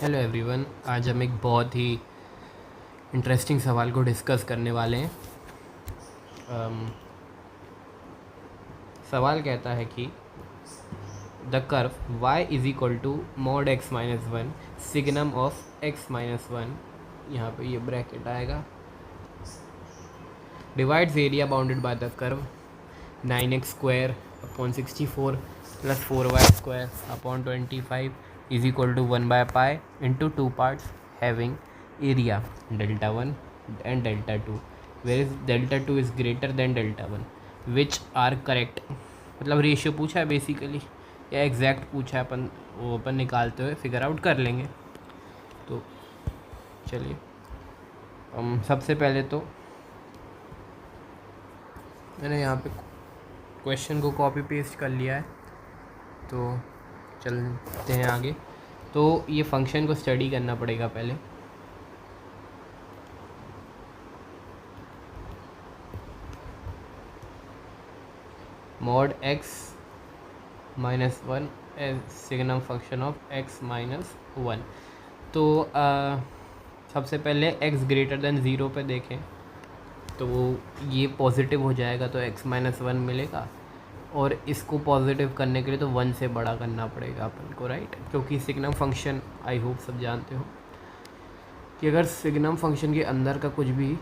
Hello everyone. आज हम एक बहुत ही इंटरेस्टिंग सवाल को डिस्कस करने वाले हैं। सवाल कहता है कि the curve y is equal to mod x minus one signum of x minus one, यहाँ पे ये ब्रैकेट आएगा, divides area bounded by the curve 9x square upon 64 plus 4y square upon 25 is equal to 1/पाई into two parts having area delta one and delta two, where is delta two is greater than delta one, which are correct. मतलब ratio पूछा है basically, या exact पूछा है, अपन निकालते हुए figure out कर लेंगे। तो चलिए हम सबसे पहले तो मैंने यहाँ पे क्वेश्चन को कॉपी पेस्ट कर लिया है, तो चलते हैं आगे। तो ये फंक्शन को स्टडी करना पड़ेगा पहले। Mod x minus one as signum function of x minus one. तो सबसे पहले x ग्रेटर देन ज़ीरो पे देखें तो ये पॉजिटिव हो जाएगा, तो x माइनस वन मिलेगा, और इसको पॉजिटिव करने के लिए तो वन से बड़ा करना पड़ेगा अपन को, राइट। क्योंकि सिग्नम फंक्शन आई होप सब जानते हो कि अगर सिग्नम फंक्शन के अंदर का कुछ भी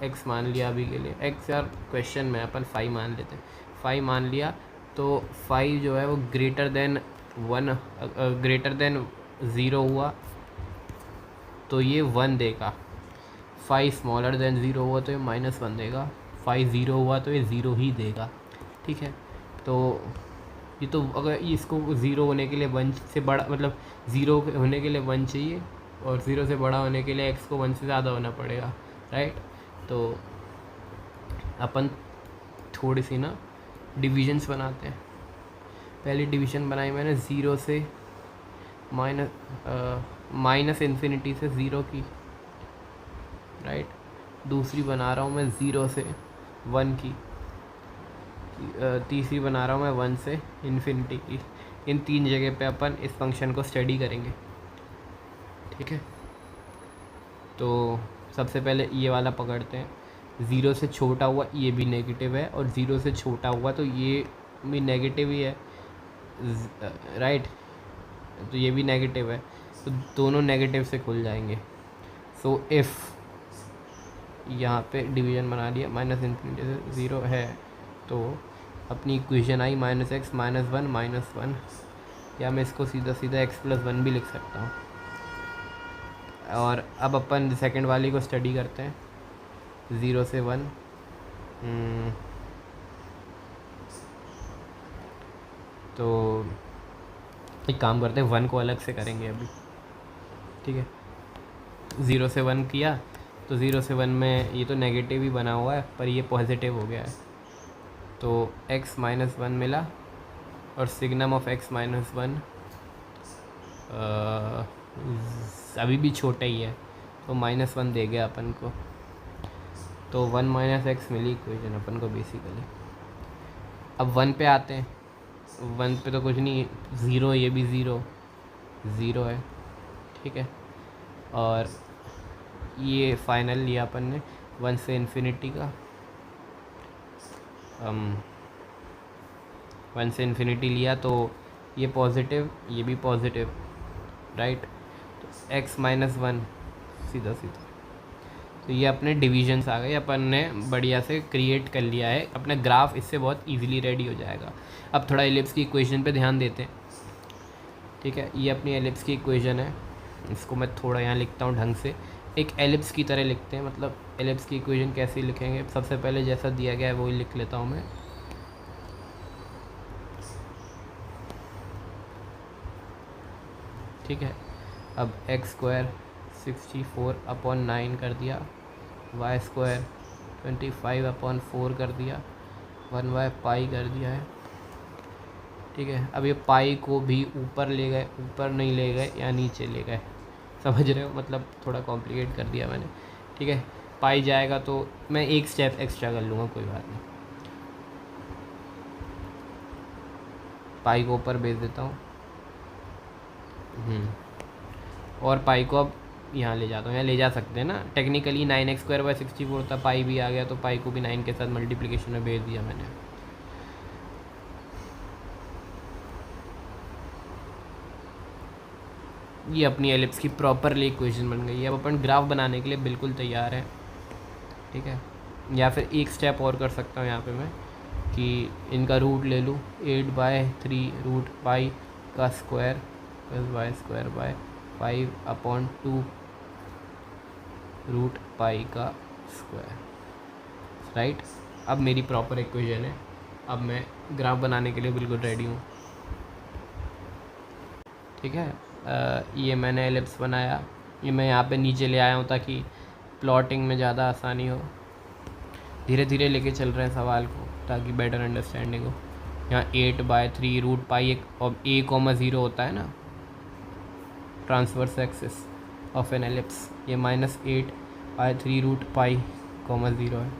x मान लिया, अभी के लिए x यार क्वेश्चन में अपन 5 मान लेते हैं, 5 मान लिया, तो 5 जो है वो greater than one, greater than zero हुआ तो ये 1 देगा, 5 स्मॉलर देन ज़ीरो हुआ तो ये माइनस वन देगा, 5 ज़ीरो हुआ तो ये ज़ीरो ही देगा, ठीक है। तो ये तो अगर इसको ज़ीरो होने के लिए वन से बड़ा, मतलब ज़ीरो होने के लिए वन चाहिए, और ज़ीरो से बड़ा होने के लिए एक्स को वन से ज़्यादा होना पड़ेगा, राइट। तो अपन थोड़ी सी ना डिविजन्स बनाते हैं। पहली डिवीज़न बनाई मैंने ज़ीरो से माइनस इन्फिनिटी से ज़ीरो की, राइट। दूसरी बना रहा हूँ मैं ज़ीरो से वन की, तीसरी बना रहा हूँ मैं वन से इन्फिनिटी की। इन 3 जगह पे अपन इस फंक्शन को स्टडी करेंगे, ठीक है। तो सबसे पहले ये वाला पकड़ते हैं, ज़ीरो से छोटा हुआ ये भी नेगेटिव है, और ज़ीरो से छोटा हुआ तो ये भी नेगेटिव ही है, राइट। तो ये भी नेगेटिव है, तो दोनों नेगेटिव से खुल जाएंगे। सो इफ़ यहाँ पे डिवीज़न बना लिया, माइनस इन्फिनिटी से ज़ीरो है, तो अपनी इक्वेशन आई माइनस एक्स माइनस वन, या मैं इसको सीधा सीधा एक्स प्लस वन भी लिख सकता हूँ। और अब अपन सेकंड वाली को स्टडी करते हैं, ज़ीरो से वन। तो एक काम करते हैं, वन को अलग से करेंगे अभी, ठीक है। ज़ीरो से वन किया तो ज़ीरो से वन में ये तो नेगेटिव ही बना हुआ है, पर ये पॉजिटिव हो गया है, तो x माइनस वन मिला, और signum of x minus one अभी भी छोटा ही है, तो माइनस वन दे गया अपन को, तो वन माइनस एक्स मिली इक्वेशन अपन को बेसिकली। अब वन पे आते हैं, वन पे तो कुछ नहीं, ज़ीरो, ये भी ज़ीरो है, ठीक है। और ये फाइनल लिया अपन ने वन से इन्फिनिटी का, वन से इन्फिनिटी लिया, तो ये पॉजिटिव, ये भी पॉजिटिव, राइट। तो x माइनस वन सीधा सीधा, तो ये अपने डिविजन्स आ गए, अपन ने बढ़िया से क्रिएट कर लिया है, अपना ग्राफ इससे बहुत इजीली रेडी हो जाएगा। अब थोड़ा एलिप्स की इक्वेशन पे ध्यान देते हैं, ठीक है। ये अपनी एलिप्स की इक्वेशन है, इसको मैं थोड़ा यहाँ लिखता हूँ ढंग से, एक एलिप्स की तरह लिखते हैं। मतलब एलिप्स की इक्वेशन कैसे लिखेंगे, सबसे पहले जैसा दिया गया है वही लिख लेता हूँ मैं। ठीक है, अब एक्स स्क्वायर 64 अपॉन 9 कर दिया, वाई स्क्वायर 25 अपॉन 4 कर दिया, 1/पाई कर दिया है, ठीक है। अब ये पाई को भी ऊपर ले गए, ऊपर नहीं ले गए या नीचे ले गए, समझ रहे हो, मतलब थोड़ा कॉम्प्लिकेट कर दिया मैंने, ठीक है। पाई जाएगा तो मैं एक स्टेप एक्स्ट्रा कर लूँगा, कोई बात नहीं, पाई को ऊपर भेज देता हूँ, और पाई को अब यहाँ ले जाता हूँ, यहाँ ले जा सकते हैं ना टेक्निकली। 9x²/64 था, पाई भी आ गया तो पाई को भी 9 के साथ मल्टीप्लिकेशन में भेज दिया मैंने। ये अपनी एलिप्स की प्रॉपरली इक्वेशन बन गई है। अब अपन ग्राफ बनाने के लिए बिल्कुल तैयार है, ठीक है। या फिर एक स्टेप और कर सकता हूँ यहाँ पे मैं कि इनका रूट ले लूँ, 8/3 का स्क्वायर प्लस y²/5/2 पाई का स्क्वायर, राइट। अब मेरी प्रॉपर इक्वेशन है। अब मैं ग्राफ बनाने के लिए बिल्कुल रेडी हूँ, ठीक है। ये मैंने एलिप्स बनाया, ये मैं यहाँ पे नीचे ले आया हूँ ताकि प्लॉटिंग में ज़्यादा आसानी हो। धीरे धीरे लेके चल रहे हैं सवाल को ताकि बेटर अंडरस्टैंडिंग हो। यहाँ 8/3 एक और a,0 होता है ना transverse axis of an ellipse, ये -8/3 है।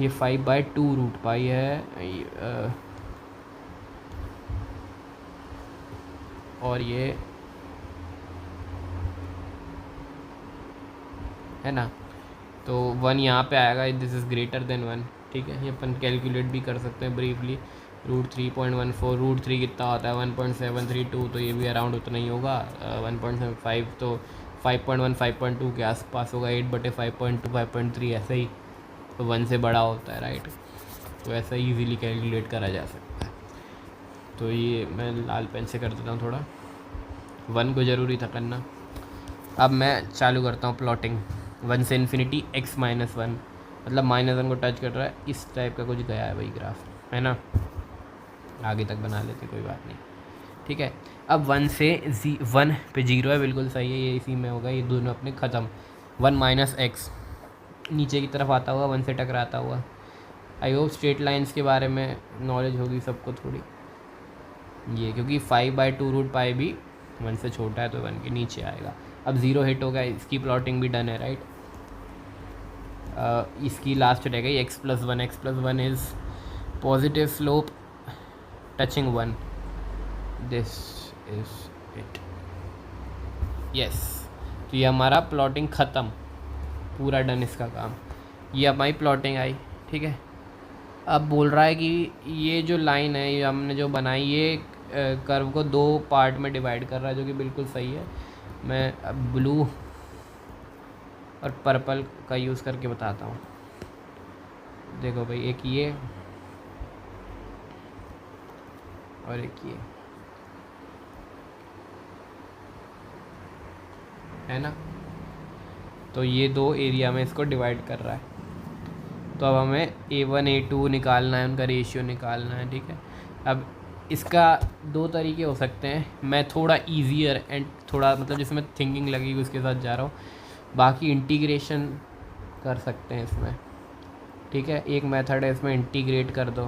ये 5/2 है और ये है ना, तो 1 यहाँ पे आएगा, दिस इज़ ग्रेटर देन 1, ठीक है। ये अपन कैलकुलेट भी कर सकते हैं ब्रीफली। √3.14, √3 कितना होता है 1.732, तो ये भी अराउंड उतना ही होगा। 1.75 तो 5.1 5.2 के आसपास होगा। 8/5.2 5.3 ऐसे ही, तो 1 से बड़ा होता है, राइट। तो ऐसा ईजीली कैलकुलेट करा जा सकता है। तो ये मैं लाल पेन से कर देता हूँ थोड़ा, 1 को ज़रूरी था करना। अब मैं चालू करता हूँ प्लॉटिंग। 1 से इन्फिनिटी x-1, मतलब -1 को टच कर रहा है, इस टाइप का कुछ गया है भाई ग्राफ, है ना। आगे तक बना लेते, कोई बात नहीं, ठीक है। अब 1 से 1 पे 0 है, बिल्कुल सही है, ये इसी में होगा, ये दोनों अपने ख़त्म। 1 - x नीचे की तरफ आता हुआ, 1 से टकराता हुआ। आई होप स्ट्रेट लाइंस के बारे में नॉलेज होगी सबको थोड़ी, ये क्योंकि 5/2 भी 1 से छोटा है तो 1 के नीचे आएगा। अब 0 हिट होगा, इसकी प्लॉटिंग भी डन है, राइट। इसकी लास्ट रह गई x+1। x+1 is positive slope touching 1, this is it, yes. तो ये हमारा प्लॉटिंग ख़त्म, पूरा डन इसका काम। ये हमारी प्लॉटिंग आई, ठीक है। अब बोल रहा है कि ये जो लाइन है, ये हमने जो बनाई, ये कर्व को 2 पार्ट में डिवाइड कर रहा है, जो कि बिल्कुल सही है। मैं अब ब्लू और पर्पल का यूज़ करके बताता हूँ। देखो भाई, एक ये और एक ये, है ना। तो ये 2 एरिया में इसको डिवाइड कर रहा है। तो अब हमें A1 A2 निकालना है, उनका रेशियो निकालना है, ठीक है। अब इसका 2 तरीके हो सकते हैं। मैं थोड़ा ईजियर एंड थोड़ा मतलब जिसमें थिंकिंग लगेगी उसके साथ जा रहा हूँ, बाकी इंटीग्रेशन कर सकते हैं इसमें, ठीक है। एक मेथड है, इसमें इंटीग्रेट कर दो,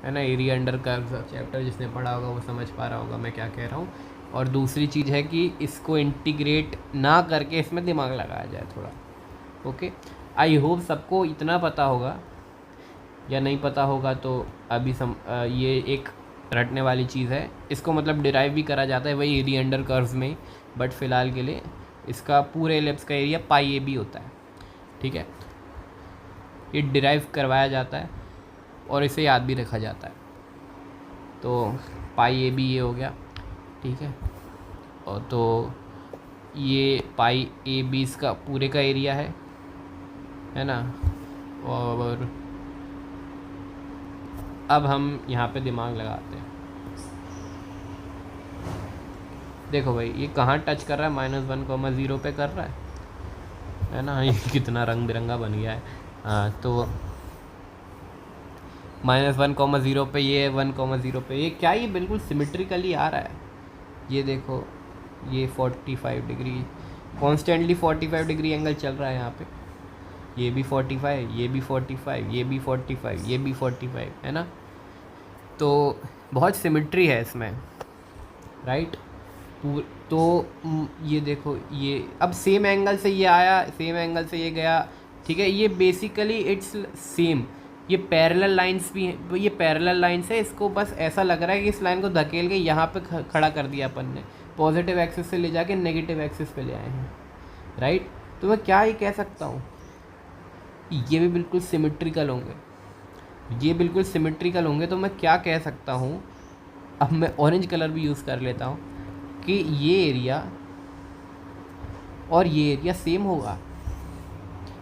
है ना। एरिया अंडर कर्व चैप्टर जिसने पढ़ा होगा वो समझ पा रहा होगा मैं क्या कह रहा हूँ। और दूसरी चीज़ है कि इसको इंटीग्रेट ना करके इसमें दिमाग लगाया जाए थोड़ा, ओके। आई होप सबको इतना पता होगा, या नहीं पता होगा तो अभी ये एक रटने वाली चीज़ है। इसको मतलब डिराइव भी करा जाता है वही एरिया अंडर कर्व्स में, बट फ़िलहाल के लिए इसका पूरे एलिप्स का एरिया πAB होता है, ठीक है। ये डिराइव करवाया जाता है और इसे याद भी रखा जाता है। तो πAB ये हो गया, ठीक है। और तो ये πAB इसका पूरे का एरिया है ना। और अब हम यहाँ पे दिमाग लगाते हैं। देखो भाई, ये कहाँ टच कर रहा है, -1, 0 पे कर रहा है ना। ये कितना रंग बिरंगा बन गया है। हाँ, तो -1, 0 पे, ये 1, 0 पे, ये क्या, ये बिल्कुल सिमेट्रिकली आ रहा है। ये देखो, ये 45 डिग्री कॉन्स्टेंटली 45 डिग्री एंगल चल रहा है यहाँ पे। ये भी 45, ये भी 45, ये भी 45, ये भी 45, है ना। तो बहुत सिमेट्री है इसमें, राइट। तो ये देखो, ये अब सेम एंगल से ये आया, सेम एंगल से ये गया, ठीक है। ये बेसिकली इट्स सेम। ये पैरेलल लाइंस भी हैं, ये पैरेलल लाइंस है। इसको बस ऐसा लग रहा है कि इस लाइन को धकेल के यहाँ पे खड़ा कर दिया अपन ने, पॉजिटिव एक्सिस से ले जाके नेगेटिव एक्सिस पे ले आए हैं, राइट। तो मैं क्या ही कह सकता हूँ, ये भी बिल्कुल सिमेट्रिकल होंगे, ये बिल्कुल सिमेट्रिकल होंगे। तो मैं क्या कह सकता हूँ, अब मैं ऑरेंज कलर भी यूज़ कर लेता हूँ कि ये एरिया और ये एरिया सेम होगा,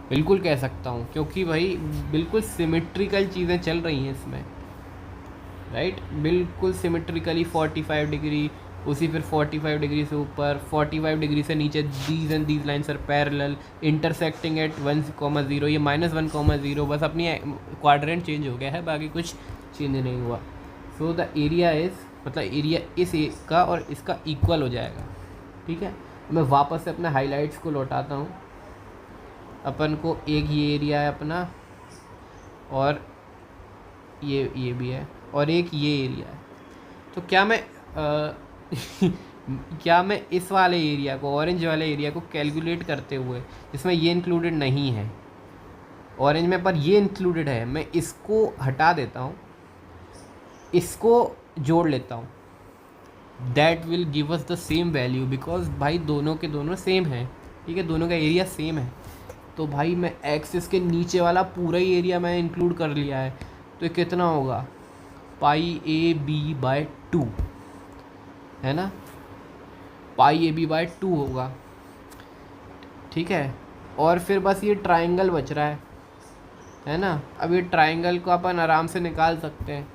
बिल्कुल कह सकता हूँ, क्योंकि भाई बिल्कुल सिमेट्रिकल चीज़ें चल रही हैं इसमें, राइट। बिल्कुल सिमेट्रिकली 45 डिग्री, उसी फिर 45 डिग्री से ऊपर, 45 डिग्री से नीचे, these and these lines are parallel intersecting at 1,0, ये -1,0, बस अपनी क्वाड्रेंट चेंज हो गया है, बाकी कुछ चेंज नहीं हुआ। सो द एरिया इज़, मतलब एरिया इस का और इसका इक्वल हो जाएगा, ठीक है। मैं वापस से अपने हाइलाइट्स को लौटाता हूँ। अपन को एक ये एरिया है अपना, और ये भी है, और एक ये एरिया है। तो क्या मैं क्या मैं इस वाले एरिया को, ऑरेंज वाले एरिया को कैलकुलेट करते हुए, जिसमें ये इंक्लूडेड नहीं है ऑरेंज में, पर ये इंक्लूडेड है, मैं इसको हटा देता हूँ, इसको जोड़ लेता हूँ, that will give us the same value, because भाई दोनों के दोनों सेम है, ठीक है, दोनों का एरिया सेम है। तो भाई मैं एक्सिस के नीचे वाला पूरा ही एरिया मैं इंक्लूड कर लिया है, तो ये कितना होगा, πAB/2, है ना, πAB/2 होगा, ठीक है। और फिर बस ये ट्राइंगल बच रहा है ना। अब ये ट्राइंगल को अपन आराम से निकाल सकते हैं,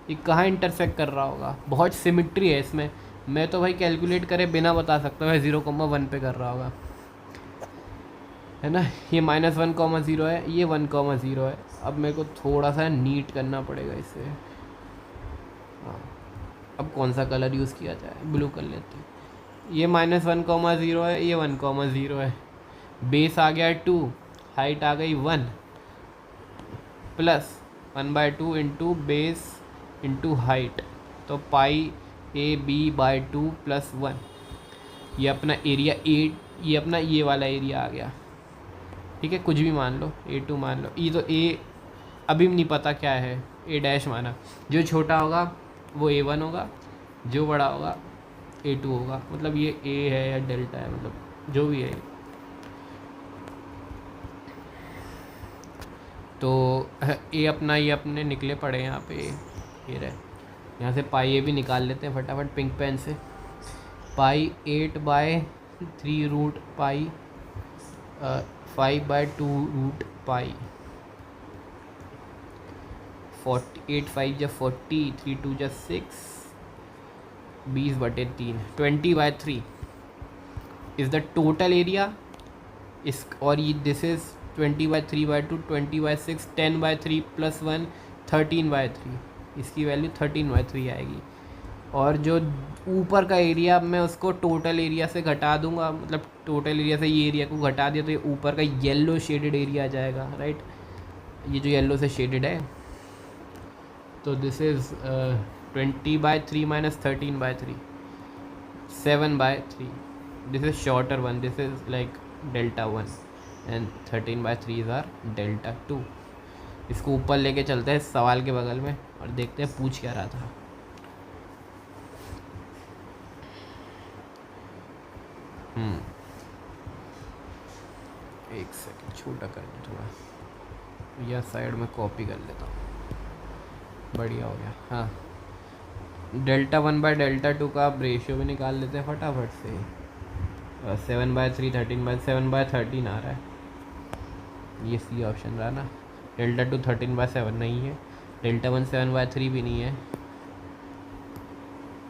ये कहाँ इंटरसेक्ट कर रहा होगा, बहुत सिमिट्री है इसमें। मैं तो भाई कैलकुलेट करे बिना बता सकता हूँ 0,1 पे कर रहा होगा, है ना। ये -1,0 है, ये 1,0 है। अब मेरे को थोड़ा सा नीट करना पड़ेगा इसे। हाँ, अब कौन सा कलर यूज़ किया जाए, ब्लू कर लेते हैं। ये -1,0 है, ये 1,0 है, बेस आ गया 2, हाइट आ गई 1, plus 1/2 into base into height, तो πAB/2 + 1। ये अपना एरिया 8, ये अपना ये वाला एरिया आ गया, ठीक है, कुछ भी मान लो, A2 मान लो। ये तो A अभी नहीं पता क्या है, A' माना, जो छोटा होगा वो A1 होगा, जो बड़ा होगा A2 होगा, मतलब ये A है या डेल्टा है, मतलब जो भी है। तो A अपना, ये अपने निकले पड़े हैं यहाँ पे, ये रहे, यहाँ से पाई A भी निकाल लेते हैं फटाफट पिंक पेन से। π8/3√π 5/2√π, 8 5 × 40, 3 2 × 6, 20/3, 20/3 इज़ द टोटल एरिया। इस और ये दिस इज़ 20/3/2, 20/6, 10/3 + 1, 13/3, इसकी वैल्यू 13/3 आएगी। और जो ऊपर का एरिया, मैं उसको टोटल एरिया से घटा दूंगा, मतलब टोटल एरिया से ये एरिया को घटा दिया तो ये ऊपर का येलो शेडेड एरिया आ जाएगा, राइट। ये जो येलो से शेडेड है, तो this is 20/3 - 13/3, 7/3। This is shorter one, this is like Δ1 and 13/3 are Δ2। इसको ऊपर लेके चलते हैं सवाल के बगल में और देखते हैं पूछ क्या रहा था। एक सेकंड, छोटा कर दो थोड़ा, या साइड में कॉपी कर लेता हूँ, बढ़िया हो गया। हाँ, Δ1/Δ2 का आप रेशियो भी निकाल लेते हैं फटाफट से। 7/3, 7/13 आ रहा है, ये सी ऑप्शन रहा ना। Δ2 13/7 नहीं है, Δ1 7/3 भी नहीं है,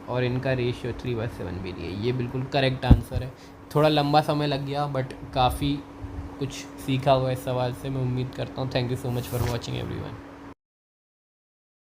और इनका रेशियो 3/7 भी नहीं है। ये बिल्कुल करेक्ट आंसर है। थोड़ा लंबा समय लग गया, बट काफ़ी कुछ सीखा हुआ इस सवाल से, मैं उम्मीद करता हूँ। Thank you so much for watching everyone.